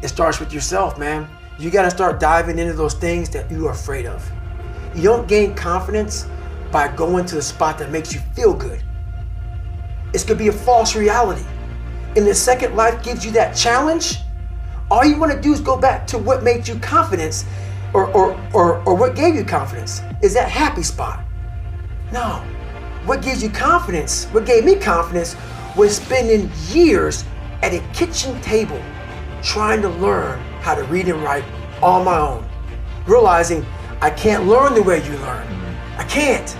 It starts with yourself, man. You got to start diving into those things that you are afraid of. You don't gain confidence by going to the spot that makes you feel good. It's going to be a false reality. And the second life gives you that challenge, all you want to do is go back to what made you confidence or what gave you confidence. Is that happy spot? No. What gives you confidence, what gave me confidence, was spending years at a kitchen table trying to learn how to read and write on my own. Realizing I can't learn the way you learn. I can't,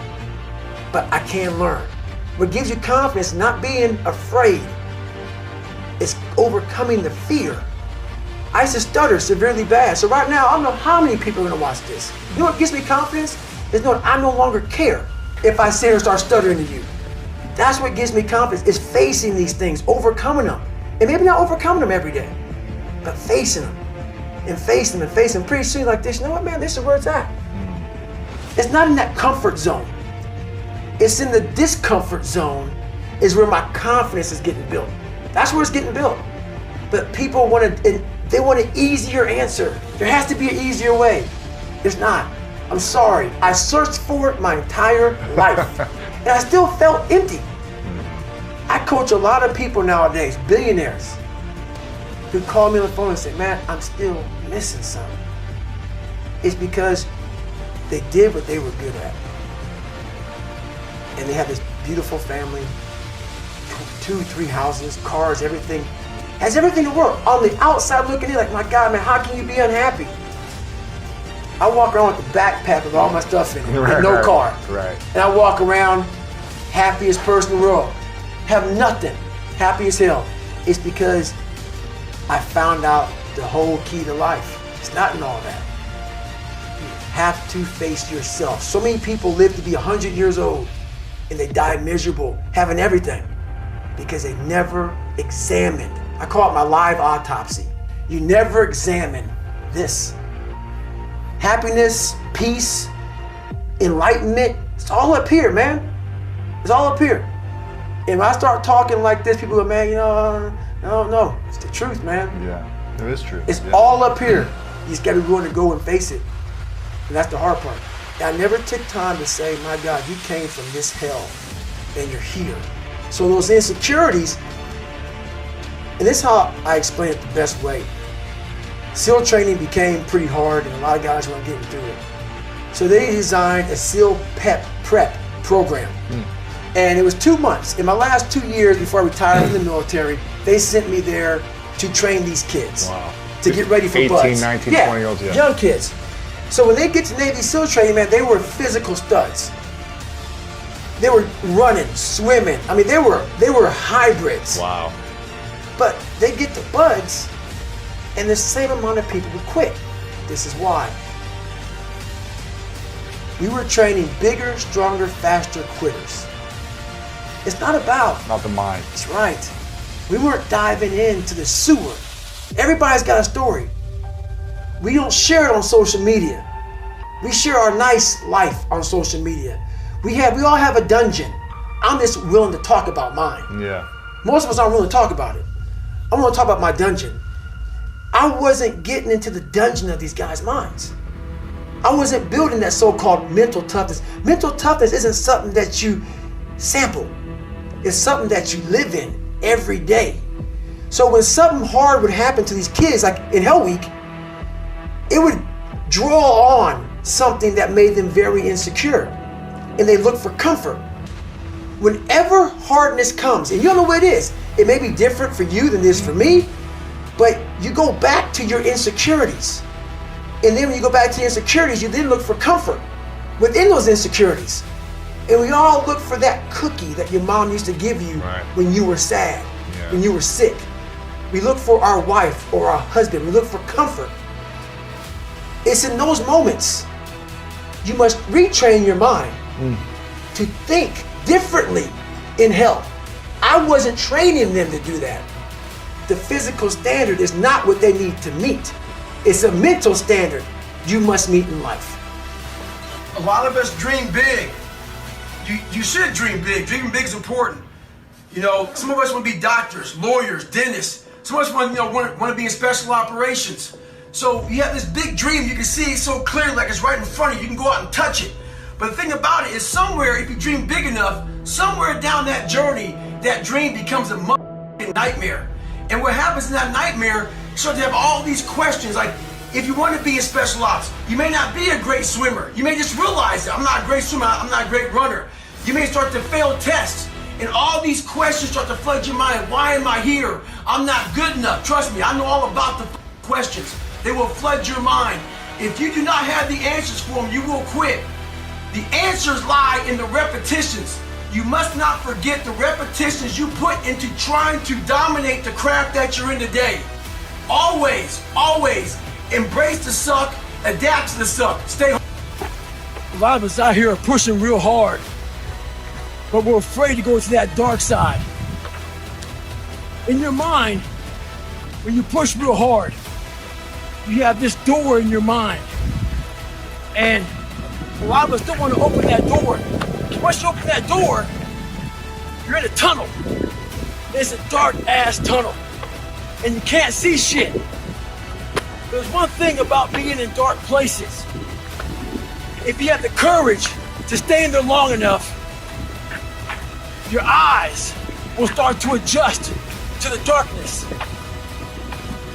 but I can learn. What gives you confidence, not being afraid, is overcoming the fear. I used to stutter severely bad. So right now, I don't know how many people are gonna watch this. You know what gives me confidence? Is knowing I no longer care if I sit here and start stuttering to you. That's what gives me confidence, is facing these things, overcoming them. And maybe not overcoming them every day, but facing them and facing them and facing them. Pretty soon like this, you know what, man, this is where it's at. It's not in that comfort zone. It's in the discomfort zone is where my confidence is getting built. That's where it's getting built. But people they want an easier answer. There has to be an easier way. There's not. I'm sorry. I searched for it my entire life. And I still felt empty. I coach a lot of people nowadays, billionaires, who call me on the phone and say, man, I'm still missing something. It's because they did what they were good at. And they have this beautiful family, 2-3 houses, cars, everything. Has everything to work. On the outside looking in, like, my God, man, how can you be unhappy? I walk around with a backpack with all my stuff in it, with no car. Right. And I walk around, happiest person in the world. Have nothing, happy as hell. It's because I found out the whole key to life. It's not in all that. You have to face yourself. So many people live to be 100 years old and they die miserable, having everything, because they never examined. I call it my live autopsy. You never examine this. Happiness, peace, enlightenment, it's all up here, man. It's all up here. And when I start talking like this, people go, man, you know, no, it's the truth, man. Yeah, it is true. It's all up here. You just got to be willing to go and face it. And that's the hard part. And I never took time to say, my God, you came from this hell and you're here. So those insecurities, and this is how I explain it the best way. SEAL training became pretty hard and a lot of guys weren't getting through it. So they designed a SEAL prep program. And it was 2 months. In my last 2 years before I retired from the military, they sent me there to train these kids. Wow. To get ready for 18, buds. 19, 20-year-olds, yeah. Young kids. So when they get to Navy SEAL training, man, they were physical studs. They were running, swimming. I mean, they were hybrids. Wow. But they get to buds, and the same amount of people would quit. This is why. We were training bigger, stronger, faster quitters. It's not about... Not the mind. That's right. We weren't diving into the sewer. Everybody's got a story. We don't share it on social media. We share our nice life on social media. We all have a dungeon. I'm just willing to talk about mine. Yeah. Most of us aren't willing to talk about it. I'm willing to talk about my dungeon. I wasn't getting into the dungeon of these guys' minds. I wasn't building that so-called mental toughness. Mental toughness isn't something that you sample. It's something that you live in every day. So when something hard would happen to these kids, like in Hell Week, it would draw on something that made them very insecure. And they look for comfort. Whenever hardness comes, and you don't know what it is, it may be different for you than it is for me, but you go back to your insecurities. And then when you go back to your insecurities, you then look for comfort within those insecurities. And we all look for that cookie that your mom used to give you when you were sad, when you were sick. We look for our wife or our husband. We look for comfort. It's in those moments you must retrain your mind to think differently in health. I wasn't training them to do that. The physical standard is not what they need to meet. It's a mental standard you must meet in life. A lot of us dream big. You should dream big. Dreaming big is important. You know, some of us want to be doctors, lawyers, dentists, Some of us want to be in special operations. So you have this big dream, you can see it so clearly, like it's right in front of you. You can go out and touch it. But the thing about it is somewhere, if you dream big enough, somewhere down that journey, that dream becomes a nightmare. And what happens in that nightmare, you start to have all these questions, like if you want to be in special ops, you may not be a great swimmer. You may just realize that I'm not a great swimmer, I'm not a great runner. You may start to fail tests, and all these questions start to flood your mind. Why am I here? I'm not good enough. Trust me, I know all about the questions. They will flood your mind. If you do not have the answers for them, you will quit. The answers lie in the repetitions. You must not forget the repetitions you put into trying to dominate the craft that you're in today. Always, always embrace the suck, adapt to the suck, stay home. A lot of us out here are pushing real hard, but we're afraid to go to that dark side. In your mind, when you push real hard, you have this door in your mind. And a lot of us don't want to open that door. Once you open that door, you're in a tunnel. It's a dark ass tunnel. And you can't see shit. There's one thing about being in dark places. If you have the courage to stay in there long enough, your eyes will start to adjust to the darkness.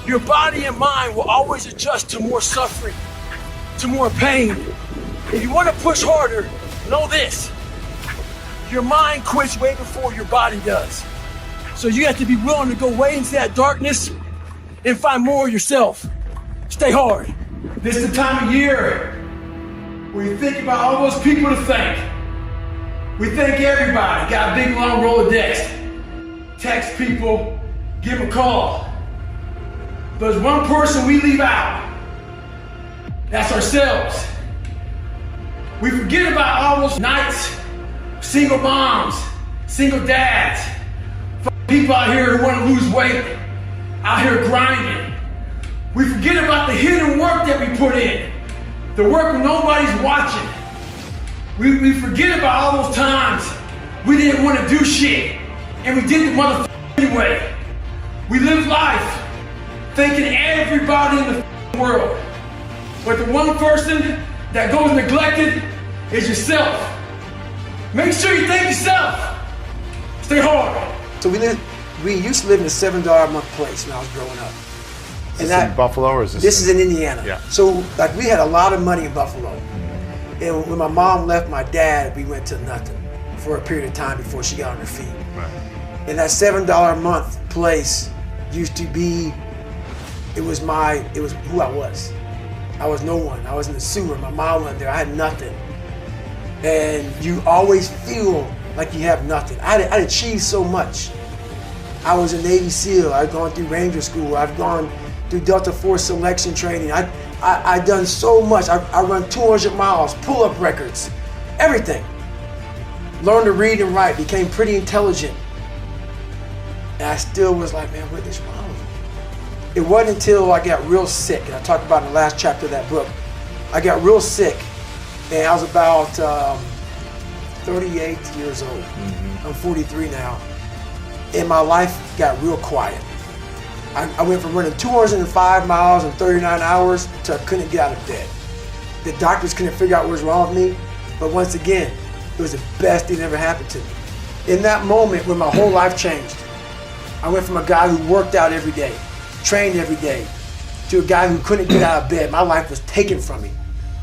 Your body and mind will always adjust to more suffering, to more pain. If you want to push harder, know this. Your mind quits way before your body does. So you have to be willing to go way into that darkness and find more of yourself. Stay hard. This is the time of year where you think about all those people to thank. We thank everybody. Got a big long Rolodex. Text people, give them a call. But there's one person we leave out. That's ourselves. We forget about all those nights, single moms, single dads, people out here who want to lose weight, out here grinding. We forget about the hidden work that we put in, the work when nobody's watching. We forget about all those times we didn't want to do shit, and we did the motherfucker anyway. We live life thanking everybody in the world, but the one person that goes neglected is yourself. Make sure you thank yourself. Stay hard. So we used to live in a $7 a month place when I was growing up. Is this in Buffalo or is this? This is in Indiana. Yeah. So like we had a lot of money in Buffalo. And when my mom left my dad, we went to nothing for a period of time before she got on her feet. Right. And that $7 a month place used to be, it was who I was. I was no one. I was in the sewer. My mom went there. I had nothing. And you always feel like you have nothing. I'd achieved so much. I was a Navy SEAL. I'd gone through Ranger School. I've gone through Delta Force selection training. I'd done so much. I run 200 miles, pull-up records, everything. Learned to read and write, became pretty intelligent. And I still was like, man, what is wrong with me? It wasn't until I got real sick, and I talked about in the last chapter of that book. I got real sick, and I was about 38 years old. I'm 43 now. And my life got real quiet. I went from running 205 miles in 39 hours to I couldn't get out of bed. The doctors couldn't figure out what was wrong with me, but once again, it was the best thing that ever happened to me. In that moment when my whole life changed, I went from a guy who worked out every day, trained every day, to a guy who couldn't get out of bed. My life was taken from me.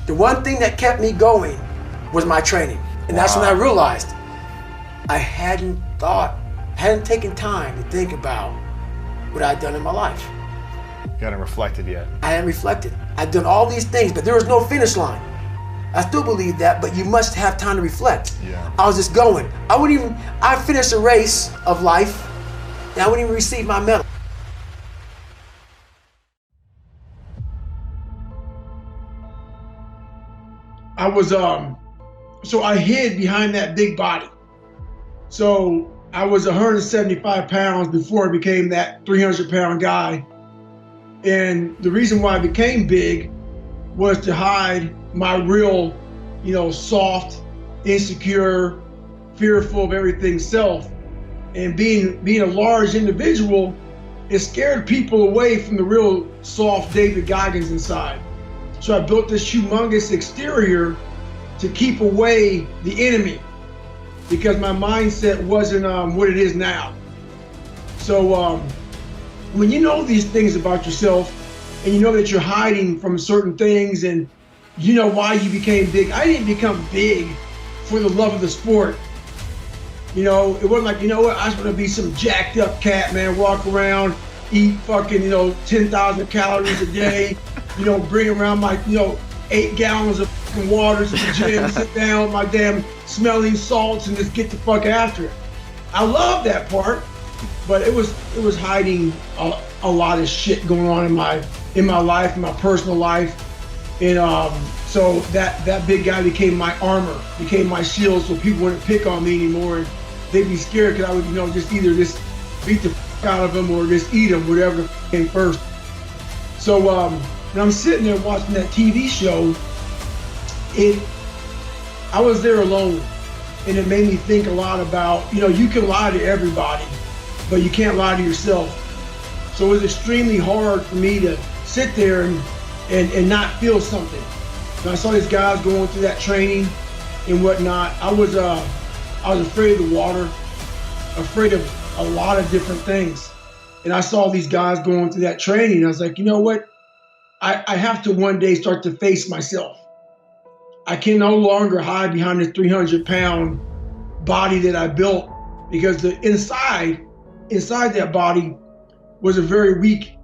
The one thing that kept me going was my training. And that's when I realized I hadn't taken time to think about what I'd done in my life. You hadn't reflected yet. I hadn't reflected. I'd done all these things, but there was no finish line. I still believe that, but you must have time to reflect. Yeah. I was just going. I finished a race of life, and I wouldn't even receive my medal. I was so I hid behind that big body. So I was 175 pounds before I became that 300-pound guy. And the reason why I became big was to hide my real, soft, insecure, fearful of everything self. And being a large individual, it scared people away from the real soft David Goggins inside. So I built this humongous exterior to keep away the enemy, because my mindset wasn't what it is now. So when you know these things about yourself, and you know that you're hiding from certain things, and you know why you became big. I didn't become big for the love of the sport. You know, it wasn't like, you know what, I just want to be some jacked up cat, man, walk around, eat fucking, 10,000 calories a day, bring around my, 8 gallons of fucking water to the gym, sit down with my damn smelling salts and just get the fuck after it. I love that part, but it was hiding a lot of shit going on in my life, in my personal life. And so that big guy became my armor, became my shield, so people wouldn't pick on me anymore, and they'd be scared because I would, just either just beat the fuck out of them or just eat them, whatever the fuck came first. So when I'm sitting there watching that TV show, I was there alone, and it made me think a lot about, you can lie to everybody, but you can't lie to yourself. So it was extremely hard for me to sit there and not feel something. And I saw these guys going through that training and whatnot. I was afraid of the water, afraid of a lot of different things. And I saw these guys going through that training, and I was like, you know what? I have to one day start to face myself. I can no longer hide behind this 300-pound body that I built, because the inside that body was a very weak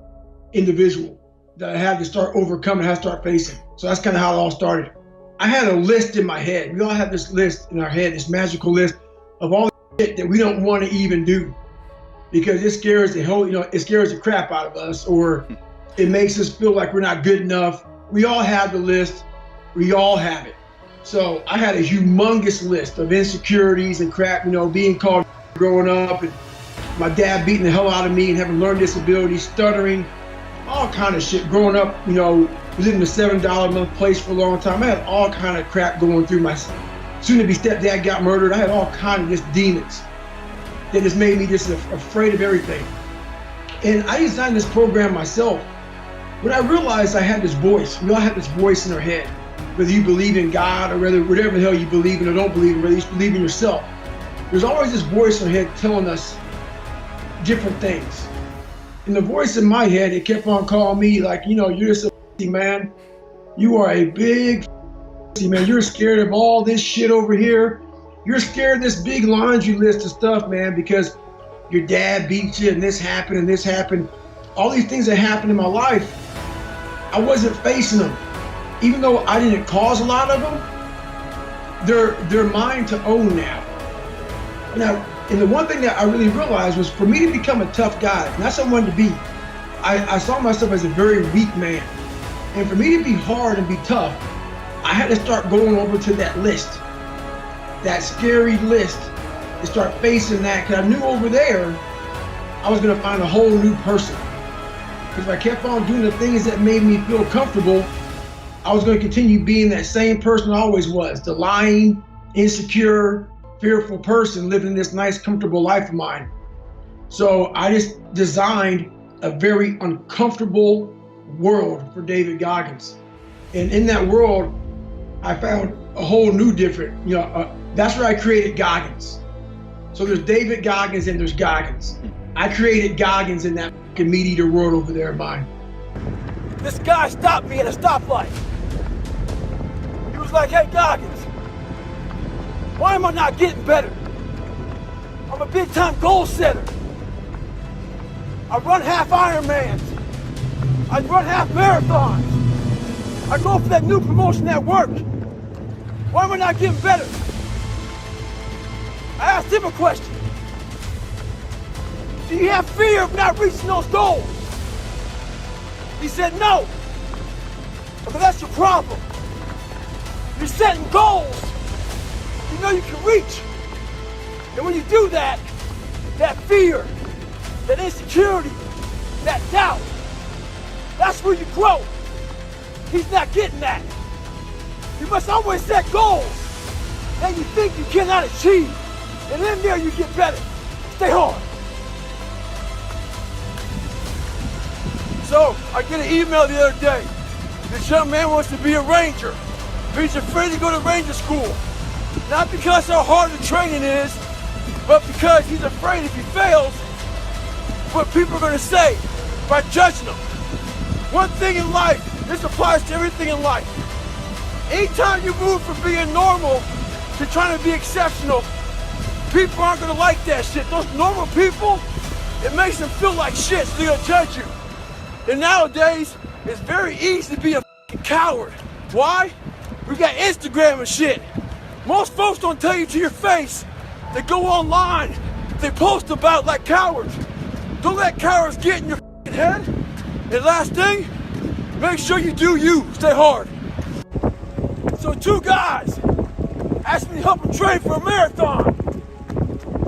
individual that I had to start overcoming, I had to start facing. So that's kind of how it all started. I had a list in my head. We all have this list in our head, this magical list of all the shit that we don't want to even do, because it scares it scares the crap out of us, or it makes us feel like we're not good enough. We all have the list. We all have it. So I had a humongous list of insecurities and crap, being called growing up, and my dad beating the hell out of me and having learning disabilities, stuttering, all kind of shit. Growing up, living in a $7 a month place for a long time. I had all kind of crap going through my soon-to-be stepdad got murdered. I had all kind of just demons that just made me just afraid of everything. And I designed this program myself. When I realized I had this voice, we all have this voice in our head, whether you believe in God or whatever the hell you believe in or don't believe in, whether you believe in yourself. There's always this voice in our head telling us different things. And the voice in my head, it kept on calling me like, you're just a man. You are a big man. You're scared of all this shit over here. You're scared of this big laundry list of stuff, man, because your dad beat you and this happened and this happened. All these things that happened in my life, I wasn't facing them. Even though I didn't cause a lot of them, they're mine to own now. And the one thing that I really realized was, for me to become a tough guy, and that's what I wanted to be. I saw myself as a very weak man. And for me to be hard and be tough, I had to start going over to that list, that scary list, and start facing that, because I knew over there I was going to find a whole new person. Because if I kept on doing the things that made me feel comfortable, I was going to continue being that same person I always was, the lying, insecure, fearful person living this nice, comfortable life of mine. So I just designed a very uncomfortable world for David Goggins. And in that world, I found a whole new different, that's where I created Goggins. So there's David Goggins and there's Goggins. I created Goggins in that fucking meat eater world over there of mine. This guy stopped me at a stoplight. He was like, hey, Goggins, why am I not getting better? I'm a big time goal setter. I run half Ironmans. I run half marathons. I go for that new promotion at work. Why am I not getting better? I asked him a question. Do you have fear of not reaching those goals? He said no. But that's your problem. You're setting goals you know you can reach. And when you do that, that fear, that insecurity, that doubt, that's where you grow. He's not getting that. You must always set goals that you think you cannot achieve. And in there you get better. Stay hard. So I get an email the other day. This young man wants to be a ranger, but he's afraid to go to ranger school. Not because how hard the training is, but because he's afraid if he fails, what people are going to say by judging him. One thing in life, this applies to everything in life. Anytime you move from being normal to trying to be exceptional, people aren't going to like that shit. Those normal people, it makes them feel like shit, so they're going to judge you. And nowadays, it's very easy to be a coward. Why? We got Instagram and shit. Most folks don't tell you to your face. They go online, they post about like cowards. Don't let cowards get in your head. And last thing, make sure you do you. Stay hard. So 2 guys asked me to help them train for a marathon.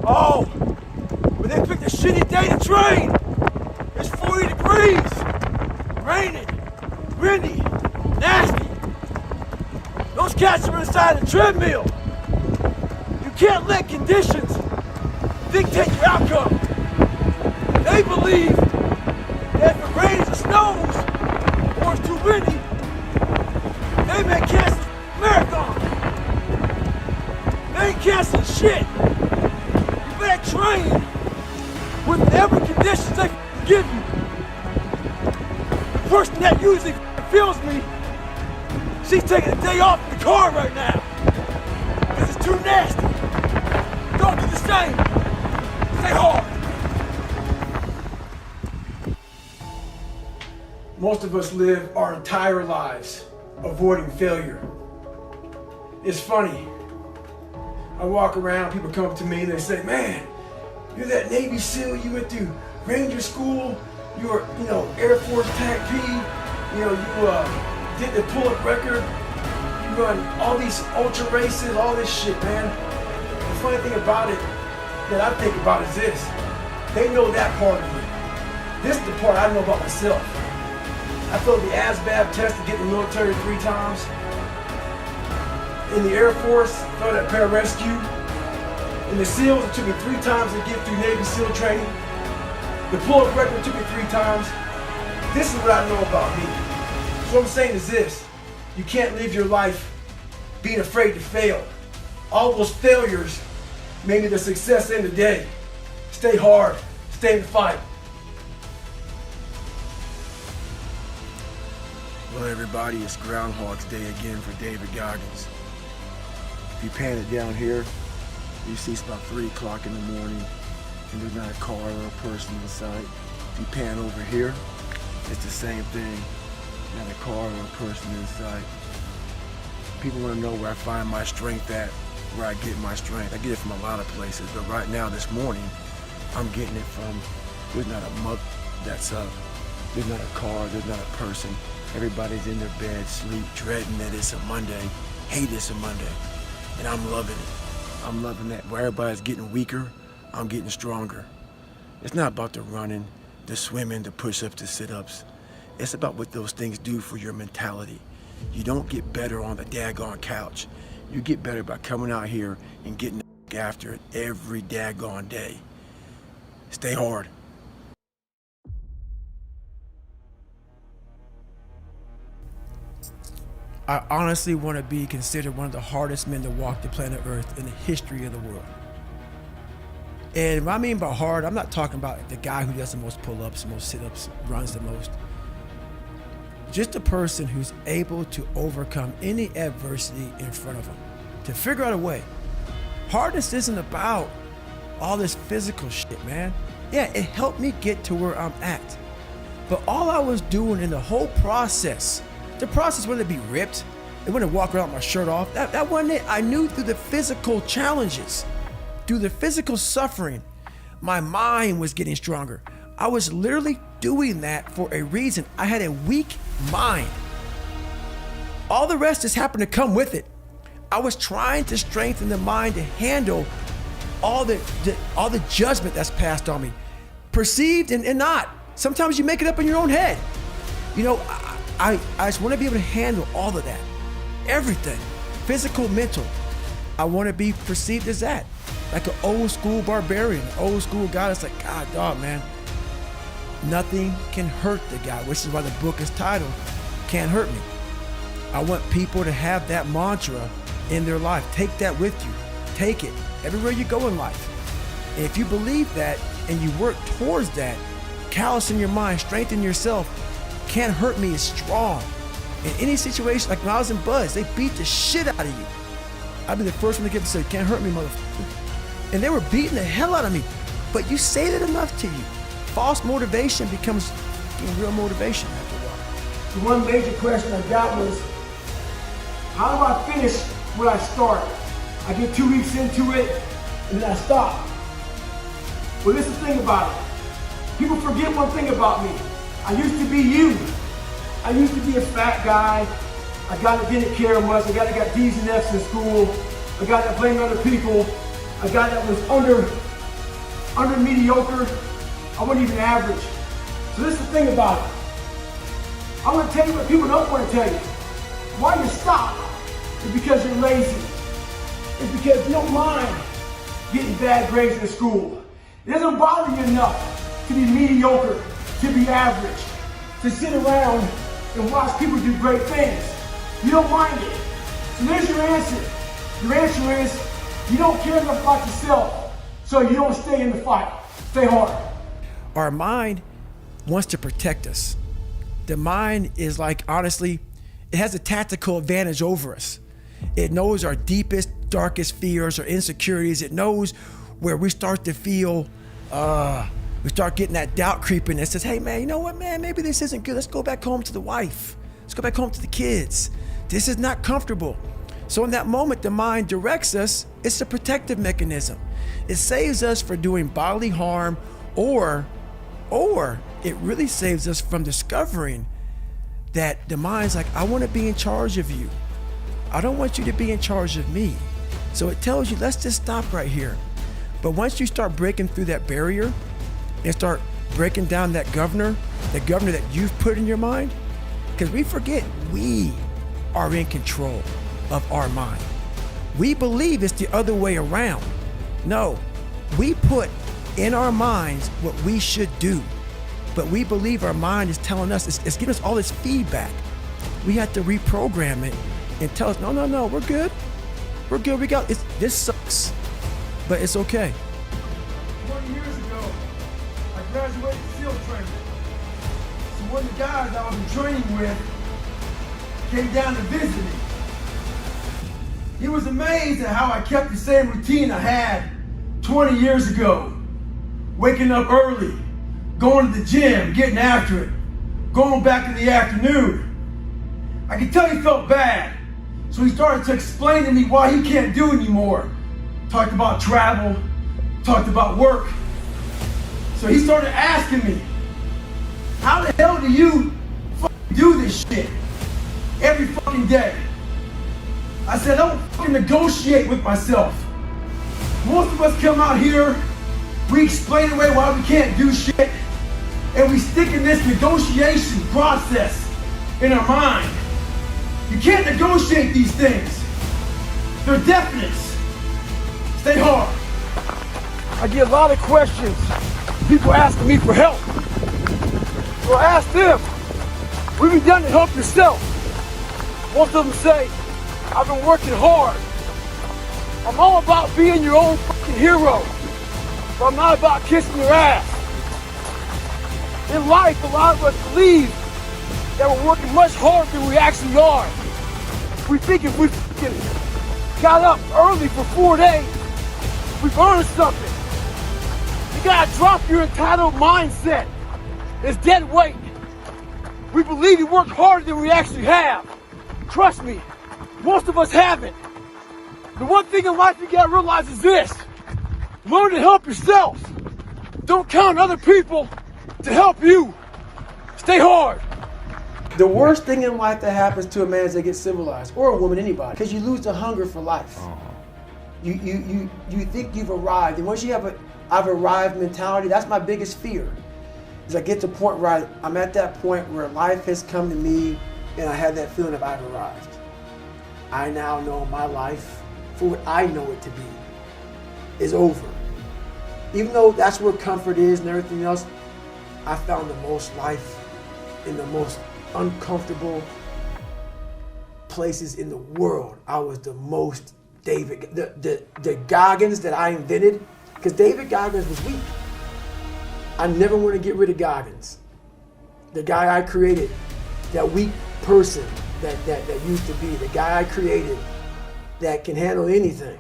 Oh, but they picked a shitty day to train. It's 40 degrees, raining, windy, nasty. Those cats are inside the treadmill. You can't let conditions dictate your outcome. They believe that if it rains or snows, or it's too windy, they may cancel the marathon. They ain't canceling shit. You better train with whatever conditions they give you. The person that usually feels me, she's taking a day off in the car right now. Because it's too nasty. Don't do the same. Stay hard. Most of us live our entire lives avoiding failure. It's funny. I walk around, people come up to me and they say, man, you're that Navy SEAL, you went through Ranger School, you were, Air Force TAC P, you did the pull-up record, you run all these ultra races, all this shit, man. The funny thing about it that I think about is this. They know that part of me. This is the part I know about myself. I failed the ASVAB test to get in the military 3 times. In the Air Force, failed at pararescue. In the SEALs, it took me 3 times to get through Navy SEAL training. The pull-up record took me 3 times. This is what I know about me. So what I'm saying is this. You can't live your life being afraid to fail. All those failures made me the success in the day. Stay hard. Stay in the fight. Well, everybody, it's Groundhog's Day again for David Goggins. If you pan it down here, you see it's about 3 o'clock in the morning and there's not a car or a person in sight. If you pan over here, it's the same thing. Not a car or a person in sight. People want to know where I find my strength at, where I get my strength. I get it from a lot of places, but right now, this morning, I'm getting it from, there's not a mug that's up. There's not a car, there's not a person. Everybody's in their bed, sleep, dreading that it's a Monday, hate it's a Monday, and I'm loving it. I'm loving that. Where everybody's getting weaker, I'm getting stronger. It's not about the running, the swimming, the push-ups, the sit-ups. It's about what those things do for your mentality. You don't get better on the daggone couch. You get better by coming out here and getting after it every daggone day. Stay hard. I honestly want to be considered one of the hardest men to walk the planet Earth in the history of the world. And what I mean by hard, I'm not talking about the guy who does the most pull-ups, most sit-ups, runs the most. Just a person who's able to overcome any adversity in front of him, to figure out a way. Hardness isn't about all this physical shit, man. Yeah, it helped me get to where I'm at. But all I was doing in the whole process, the process wasn't to be ripped. It wasn't to walk around with my shirt off. That wasn't it. I knew through the physical challenges, through the physical suffering, my mind was getting stronger. I was literally doing that for a reason. I had a weak mind. All the rest just happened to come with it. I was trying to strengthen the mind to handle all the judgment that's passed on me, perceived and not. Sometimes you make it up in your own head. I just want to be able to handle all of that, everything, physical, mental. I want to be perceived as that, like an old school barbarian, old school guy that's like, God, dog, man, nothing can hurt the guy, which is why the book is titled, Can't Hurt Me. I want people to have that mantra in their life. Take that with you. Take it everywhere you go in life. And if you believe that and you work towards that, callous in your mind, strengthen yourself, Can't Hurt Me is strong. In any situation, like when I was in Buzz, they beat the shit out of you. I'd be the first one to get to say, can't hurt me, motherfucker. And they were beating the hell out of me. But you say that enough to you. False motivation becomes real motivation after a while. The one major question I got was, how do I finish what I start? I get 2 weeks into it, and then I stop. Well, this is the thing about it. People forget one thing about me. I used to be you. I used to be a fat guy, a guy that didn't care much, a guy that got D's and F's in school, a guy that blamed other people, a guy that was under mediocre. I wasn't even average. So this is the thing about it. I'm gonna tell you what people don't want to tell you. Why you stop is because you're lazy. It's because you don't mind getting bad grades in school. It doesn't bother you enough to be mediocre, to be average, to sit around and watch people do great things. You don't mind it. So there's your answer. Your answer is you don't care enough about yourself, so you don't stay in the fight. Stay hard. Our mind wants to protect us. The mind is like, honestly, it has a tactical advantage over us. It knows our deepest, darkest fears or insecurities. It knows where we start to feel, we start getting that doubt creeping that says, hey man, you know what man, maybe this isn't good. Let's go back home to the wife. Let's go back home to the kids. This is not comfortable. So in that moment, the mind directs us. It's a protective mechanism. It saves us from doing bodily harm, or it really saves us from discovering that the mind's like, I want to be in charge of you. I don't want you to be in charge of me. So it tells you, let's just stop right here. But once you start breaking through that barrier and start breaking down that governor that you've put in your mind, because we forget we are in control of our mind. We believe it's the other way around. No, we put in our minds what we should do, but we believe our mind is telling us, it's giving us all this feedback. We have to reprogram it and tell us, no, we're good. We're good, this sucks, but it's okay. 20 years ago, I graduated SEAL training. So one of the guys I was in training with came down to visit me. He was amazed at how I kept the same routine I had 20 years ago. Waking up early, going to the gym, getting after it, going back in the afternoon. I could tell he felt bad. So he started to explain to me why he can't do anymore. Talked about travel, talked about work. So he started asking me, how the hell do you fucking do this shit every fucking day? I said, I don't fucking negotiate with myself. Most of us come out here, we explain away why we can't do shit, and we stick in this negotiation process in our mind. You can't negotiate these things. They're definites. Stay hard. I get a lot of questions. People asking me for help. So I ask them, what have you done to help yourself? Most of them say, I've been working hard. I'm all about being your own fucking hero, but I'm not about kissing your ass. In life, a lot of us believe that we're working much harder than we actually are. We think if we fucking got up early for 4 days, we've earned something. You gotta drop your entitled mindset. It's dead weight. We believe we work harder than we actually have. Trust me, most of us haven't. The one thing in life you gotta realize is this: learn to help yourself. Don't count on other people to help you. Stay hard. The worst thing in life that happens to a man is they get civilized, or a woman, anybody, because you lose the hunger for life. You think you've arrived, and once you have a I've arrived mentality, that's my biggest fear. Is I get to the point where I'm at that point where life has come to me, and I have that feeling of I've arrived. I now know my life for what I know it to be is over. Even though that's where comfort is and everything else, I found the most life in the most uncomfortable places in the world. I was the most David, the Goggins that I invented, because David Goggins was weak. I never want to get rid of Goggins. The guy I created, that weak person that used to be, the guy I created that can handle anything.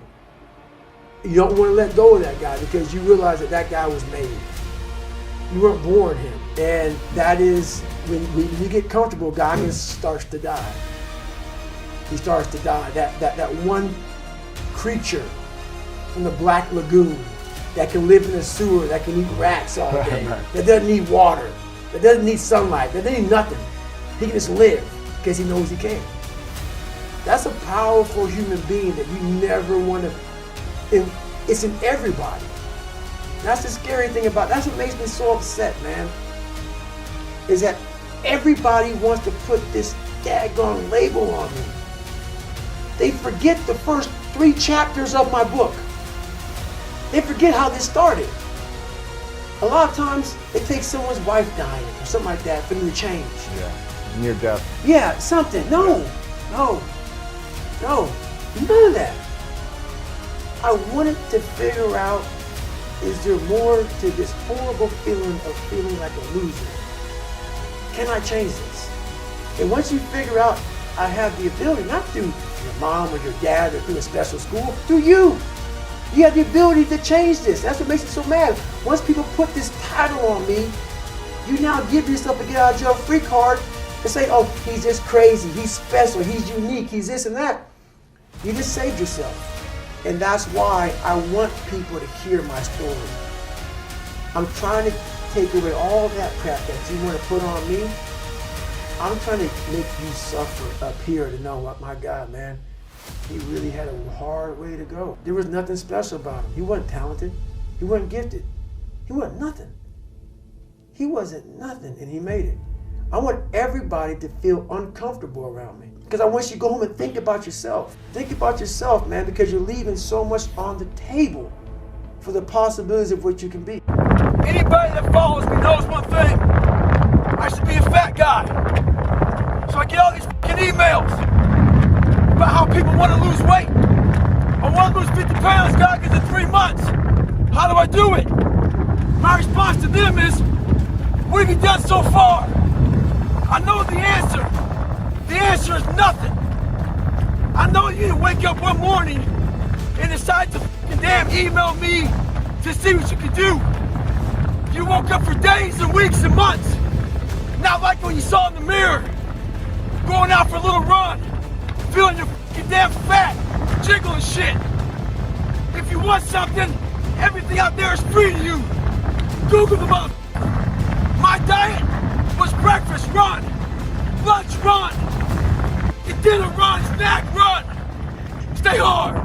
You don't want to let go of that guy because you realize that that guy was made. You weren't born him. And that is, when you get comfortable, Goggins starts to die. He starts to die. That one creature from the Black Lagoon that can live in a sewer, that can eat rats all day, that doesn't need water, that doesn't need sunlight, that doesn't need nothing. He can just live because he knows he can. That's a powerful human being that you never want to, it's in everybody. That's the scary thing about, that's what makes me so upset, man, is that everybody wants to put this daggone label on me. They forget the first 3 chapters of my book. They forget how this started. A lot of times, it takes someone's wife dying or something like that for them to change. Yeah, near death. Yeah, something. No, none of that. I wanted to figure out, is there more to this horrible feeling of feeling like a loser? Can I change this? And once you figure out I have the ability, not through your mom or your dad or through a special school, through you. You have the ability to change this. That's what makes me so mad. Once people put this title on me, you now give yourself a get out of jail free card and say, oh, he's just crazy, he's special, he's unique, he's this and that. You just saved yourself. And that's why I want people to hear my story. I'm trying to take away all that crap that you want to put on me. I'm trying to make you suffer up here to know what, my God, man, he really had a hard way to go. There was nothing special about him. He wasn't talented. He wasn't gifted. He wasn't nothing. He wasn't nothing, and he made it. I want everybody to feel uncomfortable around me, because I want you to go home and think about yourself. Think about yourself, man, because you're leaving so much on the table for the possibilities of what you can be. Anybody that follows me knows one thing. I should be a fat guy. So I get all these fucking emails about how people want to lose weight. I want to lose 50 pounds, Goggins, in 3 months. How do I do it? My response to them is, what have you done so far? I know the answer. The answer is nothing. I know you didn't wake up one morning and decide to fucking damn email me to see what you can do. You woke up for days and weeks and months. Not like when you saw in the mirror, going out for a little run, feeling your fucking damn fat, jiggling shit. If you want something, everything out there is free to you. Google the motherfucker. My diet was breakfast run, lunch run, dinner run, snack run. Stay hard.